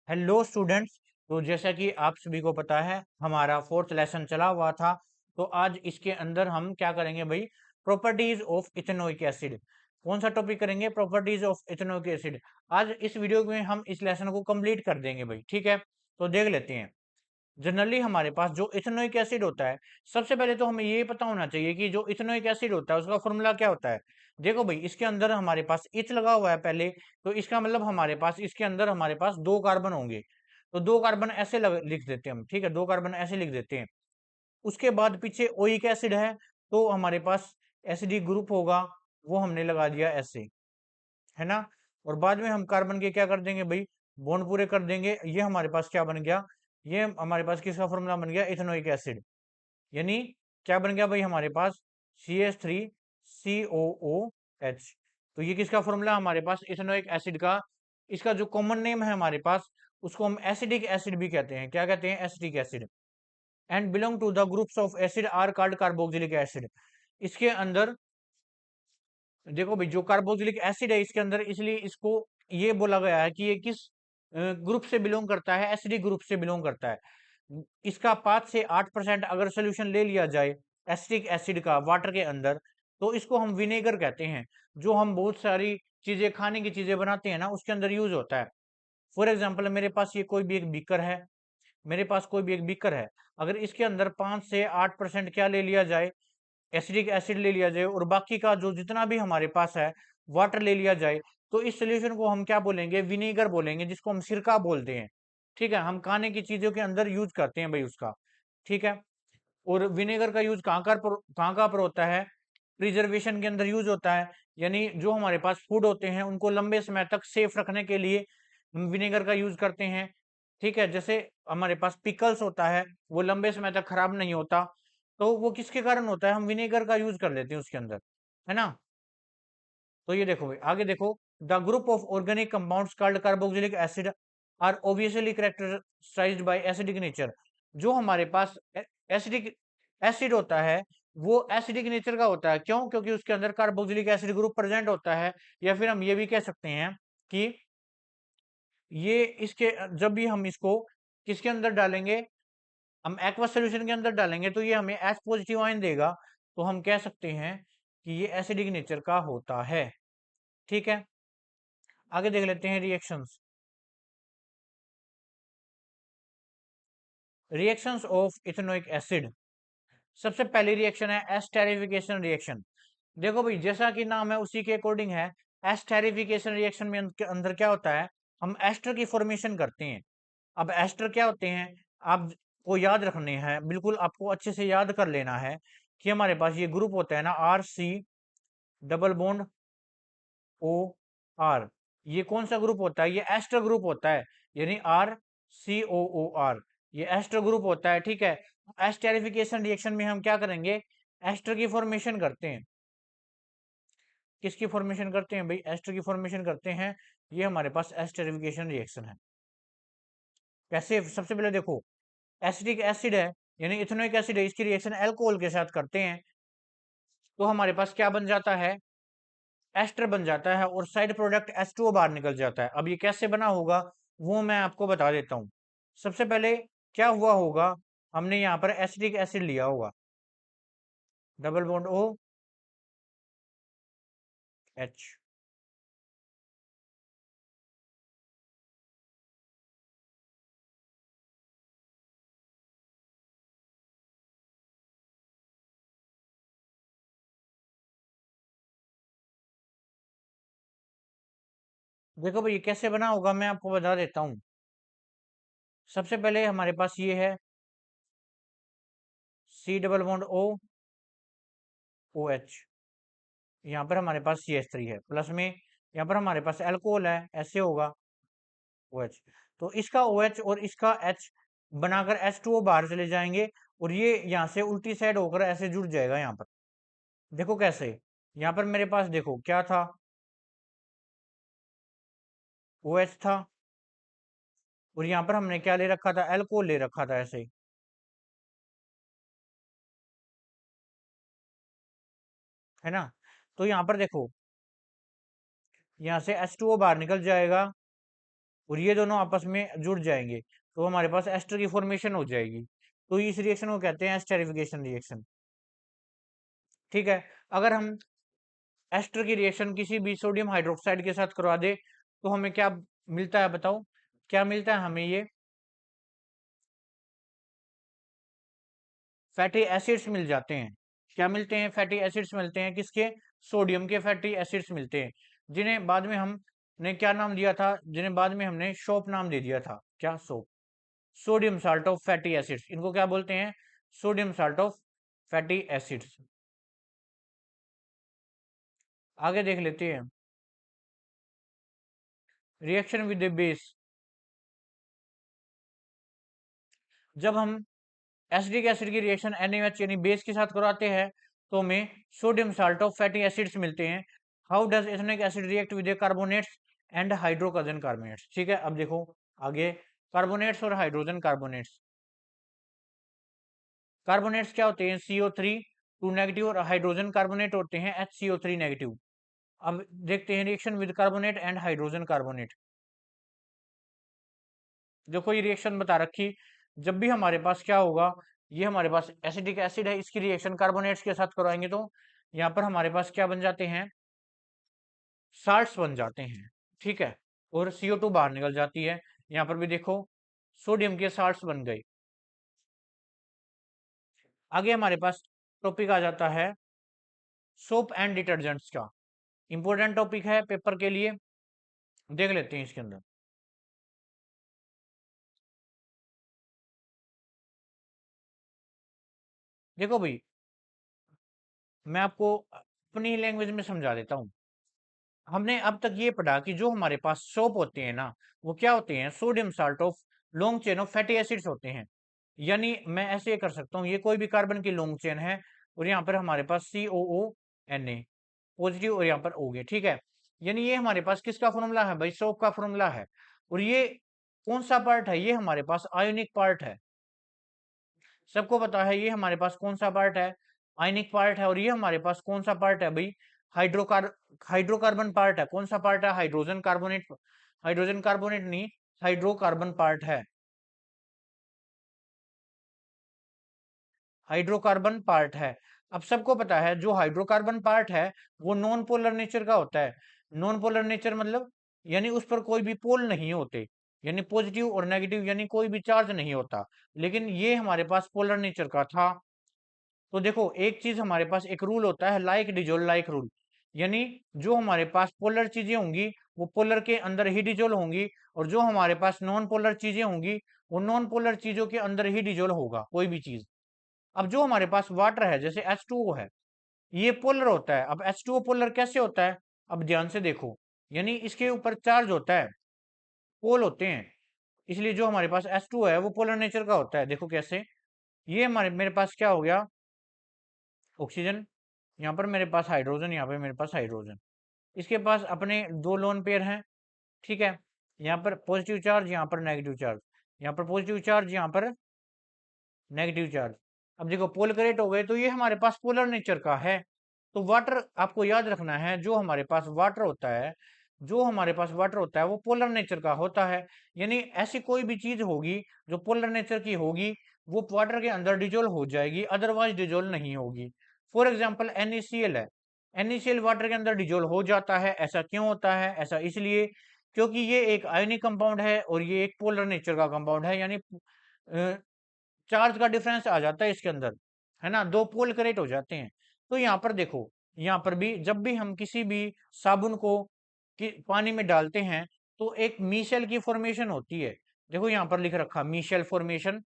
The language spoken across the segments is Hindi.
Hello students. तो जैसा कि आप सभी को पता है हमारा फोर्थ लेसन चला हुआ था। तो आज इसके अंदर हम क्या करेंगे भाई? Properties of ethanoic acid. कौन सा टॉपिक करेंगे? Properties of ethanoic acid. आज इस वीडियो में हम इस लेसन को कंप्लीट कर देंगे भाई, ठीक है? तो देख लेते हैं। जनरली हमारे पास जो इथेनोइक एसिड होता है, सबसे पहले तो हमें ये पता होना चाहिए कि जो इथेनोइक एसिड होता है उसका फॉर्मूला क्या होता है। देखो भाई, इसके अंदर हमारे पास इथ लगा हुआ है पहले, तो इसका मतलब हमारे पास इसके अंदर हमारे पास दो कार्बन होंगे। तो दो कार्बन ऐसे लिख देते हैं हम, ठीक है? दो कार्बन ऐसे लिख देते हैं। उसके बाद पीछे ओइक एसिड है, तो हमारे पास एसिडिक ग्रुप होगा, वो हमने लगा दिया ऐसे, है ना? और बाद में हम कार्बन के क्या कर देंगे भाई? बॉन्ड पूरे कर देंगे। ये हमारे पास क्या बन गया? ये हमारे पास किसका फॉर्मूला बन गया? Ethanoic acid. यानी क्या बन गया भाई हमारे पास? CH3COOH। तो ये किसका फॉर्मूला हमारे पास? इथेनोइक एसिड का। इसका जो कॉमन नेम है हमारे पास, उसको हम एसिडिक एसिड भी कहते हैं। क्या कहते हैं? Acidic acid. And belong to the groups of acid are called carboxylic acid. इसके अंदर देखो भाई, जो कार्बोक्सिलिक एसिड है इसके अंदर, इसलिए इसको ये बोला गया है कि ये किस ग्रुप से बिलोंग करता है? एसिडिक ग्रुप से बिलोंग करता है। इसका 5 से 8% अगर सोल्यूशन ले लिया जाए एसिटिक एसिड का वाटर के अंदर, तो इसको हम विनेगर कहते हैं। जो हम बहुत सारी चीजें, खाने की चीजें बनाते हैं ना, उसके अंदर यूज होता है। फॉर एग्जाम्पल, मेरे पास ये कोई भी एक बीकर है, मेरे पास कोई भी एक बीकर है। अगर इसके अंदर 5 से 8% क्या ले लिया जाए? एसिडिक एसिड ले लिया जाए, और बाकी का जो जितना भी हमारे पास है वाटर ले लिया जाए, तो इस सोल्यूशन को हम क्या बोलेंगे? विनेगर बोलेंगे, जिसको हम सिरका बोलते हैं। ठीक है? हम खाने की चीजों के अंदर यूज करते हैं भाई उसका। ठीक है? और विनेगर का यूज कहाँ पर होता है? प्रिजर्वेशन के अंदर यूज होता है। यानी जो हमारे पास फूड होते हैं उनको लंबे समय तक सेफ रखने के लिए हम विनेगर का यूज करते हैं। ठीक है? जैसे हमारे पास पिकल्स होता है, वो लंबे समय तक खराब नहीं होता, तो वो किसके कारण होता है? हम विनेगर का यूज कर लेते हैं उसके अंदर, है ना? तो ये देखो भाई, आगे देखो। The group of organic compounds called carboxylic acid are obviously characterised by acidic nature. जो हमारे पास एसिडिक एसिड होता है, वो एसिडिक नेचर का होता है। क्यों? क्योंकि उसके अंदर कार्बोक्सिलिक एसिड ग्रुप प्रेजेंट होता है। या फिर हम ये भी कह सकते हैं कि ये इसके जब भी हम इसको किसके अंदर डालेंगे, हम एक्वस सॉल्यूशन के अंदर डालेंगे, तो ये हमें एच पॉजिटिव आयन देगा। तो हम कह सकते हैं कि ये एसिडिक नेचर का होता है। ठीक है? आगे देख लेते हैं reactions. Reactions of ethanoic acid. सबसे पहली रिएक्शन है एस्टेरिफिकेशन रिएक्शन। देखो भाई, जैसा कि नाम है उसी के अकॉर्डिंग है। एस्टेरिफिकेशन रिएक्शन में के अंदर क्या होता है? हम एस्टर की फॉर्मेशन करते हैं। अब एस्टर क्या होते हैं? आपको याद रखने हैं, बिल्कुल आपको अच्छे से याद कर लेना है कि हमारे पास ये ग्रुप होता है ना, RC डबल बॉन्ड OR। ये कौन सा ग्रुप होता है? ये एस्टर ग्रुप होता है। यानी RCOOR, ये एस्टर ग्रुप होता है। ठीक है? एस्टेरिफिकेशन रिएक्शन में हम क्या करेंगे? एस्टर की फॉर्मेशन करते हैं। किसकी फॉर्मेशन करते हैं भाई? एस्टर की फॉर्मेशन करते हैं। ये हमारे पास एस्टेरिफिकेशन रिएक्शन है। कैसे? सबसे पहले देखो, एसिटिक एसिड है, यानी इथेनोइक एसिड है, इसकी रिएक्शन अल्कोहल के साथ करते हैं, तो हमारे पास क्या बन जाता है? एस्टर बन जाता है, और साइड प्रोडक्ट H2O बाहर निकल जाता है। अब ये कैसे बना होगा, वो मैं आपको बता देता हूँ। सबसे पहले क्या हुआ होगा? हमने यहाँ पर एसिटिक एसिड लिया होगा, डबल बॉन्ड OH। देखो भाई, ये कैसे बना होगा मैं आपको बता देता हूँ। सबसे पहले हमारे पास ये है C डबल बॉन्ड OH। यहाँ पर हमारे पास CH3 है, प्लस में यहाँ पर हमारे पास अल्कोहल है, ऐसे होगा OH। तो इसका OH और इसका H बनाकर H2O बाहर चले जाएंगे, और ये यहाँ से उल्टी साइड होकर ऐसे जुड़ जाएगा यहाँ पर। देखो कैसे? यहाँ पर मेरे पास देखो क्या था? OH था, और यहाँ पर हमने क्या ले रखा था? अल्कोहल ले रखा था ऐसे, है ना? तो यहाँ पर देखो, यहाँ से H2O बाहर निकल जाएगा, और ये दोनों आपस में जुड़ जाएंगे तो हमारे पास एस्टर की फॉर्मेशन हो जाएगी। तो इस रिएक्शन को कहते हैं एस्टेरिफिकेशन रिएक्शन। ठीक है, अगर हम एस्टर की रिएक्शन किसी भी सोडियम हाइड्रोक्साइड के साथ करवा दे तो हमें क्या मिलता है, बताओ क्या मिलता है हमें? ये फैटी एसिड्स मिल जाते हैं। क्या मिलते हैं? फैटी एसिड्स मिलते हैं। किसके? सोडियम के फैटी एसिड्स मिलते हैं, जिन्हें बाद में हमने क्या नाम दिया था? जिन्हें बाद में हमने सोप नाम दे दिया था। क्या? Soap. Sodium salt of fatty acids, इनको क्या बोलते हैं? Sodium salt of fatty acids. आगे देख लेते हैं रिएक्शन विद द बेस। जब हम एसिडिक एसिड की रिएक्शन NaOH यानी बेस के साथ करवाते हैं तो हमें sodium salt of fatty acids मिलते हैं। How does ethnic acid react with carbonates and hydrocarbon carbonates? ठीक है, अब देखो आगे कार्बोनेट्स और हाइड्रोजन कार्बोनेट्स। कार्बोनेट्स क्या होते हैं? CO3 2 नेगेटिव, और हाइड्रोजन कार्बोनेट होते हैं HCO3 नेगेटिव। अब देखते हैं reaction with carbonate and hydrogen carbonate. देखो ये रिएक्शन बता रखी, जब भी हमारे पास क्या होगा, ये हमारे पास एसिडिक एसिड है, इसकी रिएक्शन कार्बोनेट्स के साथ करवाएंगे तो यहाँ पर हमारे पास क्या बन जाते हैं? साल्ट्स बन जाते हैं। ठीक है, और CO2 बाहर निकल जाती है। यहाँ पर भी देखो सोडियम के साल्ट्स बन गए। आगे हमारे पास टॉपिक आ जाता है सोप एंड डिटर्जेंट्स का। इंपॉर्टेंट टॉपिक है पेपर के लिए, देख लेते हैं इसके अंदर। देखो भाई, मैं आपको अपनी लैंग्वेज में समझा देता हूँ। हमने अब तक ये पढ़ा कि जो हमारे पास सोप होते हैं ना, वो क्या होते हैं? Sodium salt of long chain of fatty acids होते हैं। यानी मैं ऐसे कर सकता हूँ, ये कोई भी कार्बन की लॉन्ग चेन है और यहाँ पर हमारे पास COONA पॉजिटिव और यहाँ पर OH। ठीक है, यानी ये हमारे पास किसका फॉर्मूला है भाई? सोप का फॉर्मूला है। और ये कौन सा पार्ट है? ये हमारे पास आयोनिक पार्ट है। सबको पता है ये हमारे पास कौन सा पार्ट है? आयनिक पार्ट है। और ये हमारे पास कौन सा पार्ट है भाई? हाइड्रोकार्बन पार्ट है। कौन सा पार्ट है? Hydrogen carbonate. हाइड्रोजन कार्बोनेट नहीं, हाइड्रोकार्बन पार्ट है। हाइड्रोकार्बन पार्ट है। अब सबको पता है जो हाइड्रोकार्बन पार्ट है वो नॉन पोलर नेचर का होता है। नॉन पोलर नेचर मतलब यानी उस पर कोई भी पोल नहीं होते, यानी पॉजिटिव और नेगेटिव, यानी कोई भी चार्ज नहीं होता। लेकिन ये हमारे पास पोलर नेचर का था। तो देखो एक चीज हमारे पास एक रूल होता है, लाइक डिजोल्व लाइक रूल। यानी जो हमारे पास पोलर चीजें होंगी वो पोलर के अंदर ही डिजोल्व होंगी, और जो हमारे पास नॉन पोलर चीजें होंगी वो नॉन पोलर चीजों के अंदर ही डिजोल्व होगा कोई भी चीज। अब जो हमारे पास वाटर है जैसे H2O है, ये पोलर होता है। अब H2O पोलर कैसे होता है? अब ध्यान से देखो, यानी इसके ऊपर चार्ज होता है, पोल होते हैं, इसलिए जो हमारे पास H2O है वो पोलर नेचर का होता है। देखो कैसे, ये हमारे मेरे पास क्या हो गया? ऑक्सीजन, यहाँ पर मेरे पास हाइड्रोजन, यहाँ पे मेरे पास हाइड्रोजन। इसके पास अपने दो लोन पेयर हैं। ठीक है, यहाँ पर पॉजिटिव चार्ज, यहाँ पर नेगेटिव चार्ज, यहाँ पर पॉजिटिव चार्ज, यहाँ पर नेगेटिव चार्ज। अब देखो पोल करेक्ट हो गए, तो ये हमारे पास पोलर नेचर का है। तो वाटर आपको याद रखना है, जो हमारे पास वाटर होता है, जो हमारे पास वाटर होता है वो पोलर नेचर का होता है। यानी ऐसी कोई भी चीज होगी जो पोलर नेचर की होगी वो वाटर के अंदर डिजोल्व हो जाएगी, अदरवाइज डिजोल्व नहीं होगी। फॉर एग्जाम्पल NaCl है, NaCl वाटर के अंदर डिजोल्व हो जाता है। ऐसा क्यों होता है? ऐसा इसलिए क्योंकि ये एक आयनिक कंपाउंड है और ये एक पोलर नेचर का कंपाउंड है, यानी चार्ज का डिफरेंस आ जाता है इसके अंदर, है ना, दो पोल करेक्ट हो जाते हैं। तो यहाँ पर देखो, यहाँ पर भी जब भी हम किसी भी साबुन को पानी में डालते हैं तो एक मीशेल की फॉर्मेशन होती है। देखो यहाँ पर लिख रखा मीशेल फॉर्मेशन।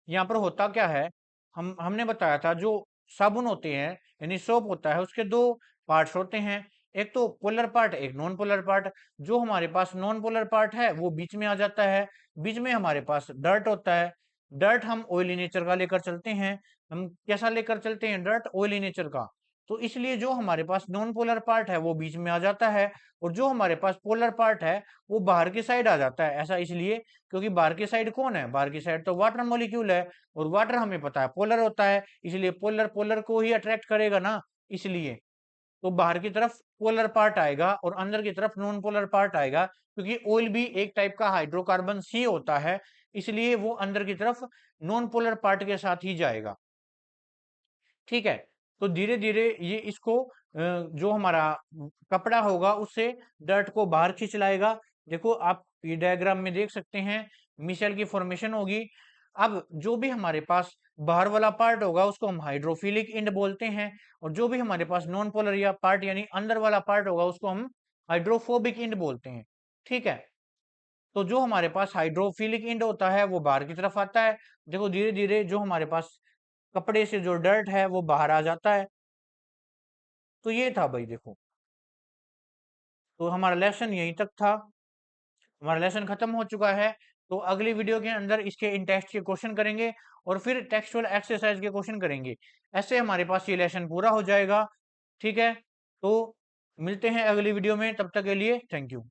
यहाँ पर होता क्या है, हमने बताया था जो साबुन होते हैं यानी सोप होता है उसके दो पार्ट्स होते हैं, एक तो पोलर पार्ट, एक नॉन पोलर पार्ट। जो हमारे पास नॉन पोलर पार्ट है वो बीच में आ जाता है। बीच में हमारे पास डर्ट होता है। डर्ट हम ऑयली नेचर का लेकर चलते हैं। हम कैसा लेकर चलते हैं? डर्ट ऑयली नेचर का। तो इसलिए जो हमारे पास नॉन पोलर पार्ट है वो बीच में आ जाता है, और जो हमारे पास पोलर पार्ट है वो बाहर की साइड आ जाता है। ऐसा इसलिए क्योंकि बाहर की साइड कौन है? बाहर की साइड तो वाटर मॉलिक्यूल है, और वाटर हमें पता है पोलर होता है, इसलिए पोलर पोलर को ही अट्रैक्ट करेगा ना, इसलिए। तो बाहर की तरफ पोलर पार्ट आएगा और अंदर की तरफ नॉन पोलर पार्ट आएगा, क्योंकि ऑयल भी एक टाइप का हाइड्रोकार्बन सी होता है, इसलिए वो अंदर की तरफ नॉन पोलर पार्ट के साथ ही जाएगा। ठीक है, तो धीरे धीरे ये इसको जो हमारा कपड़ा होगा उससे डर्ट को बाहर खींच लाएगा। देखो आप ये डायग्राम में देख सकते हैं, मिशेल की फॉर्मेशन होगी। अब जो भी हमारे पास बाहर वाला पार्ट होगा उसको हम हाइड्रोफिलिक इंड बोलते हैं, और जो भी हमारे पास नॉन पोलर या पार्ट यानी अंदर वाला पार्ट होगा उसको हम हाइड्रोफोबिक इंड बोलते हैं। ठीक है, तो जो हमारे पास हाइड्रोफिलिक इंड होता है वो बाहर की तरफ आता है। देखो धीरे धीरे जो हमारे पास कपड़े से जो डर्ट है वो बाहर आ जाता है। तो ये था भाई, देखो तो हमारा लेसन यहीं तक था, हमारा लेसन खत्म हो चुका है। तो अगली वीडियो के अंदर इसके इन टेक्स्ट के क्वेश्चन करेंगे और फिर टेक्सचुअल एक्सरसाइज के क्वेश्चन करेंगे। ऐसे हमारे पास ये लेसन पूरा हो जाएगा। ठीक है, तो मिलते हैं अगली वीडियो में, तब तक के लिए थैंक यू।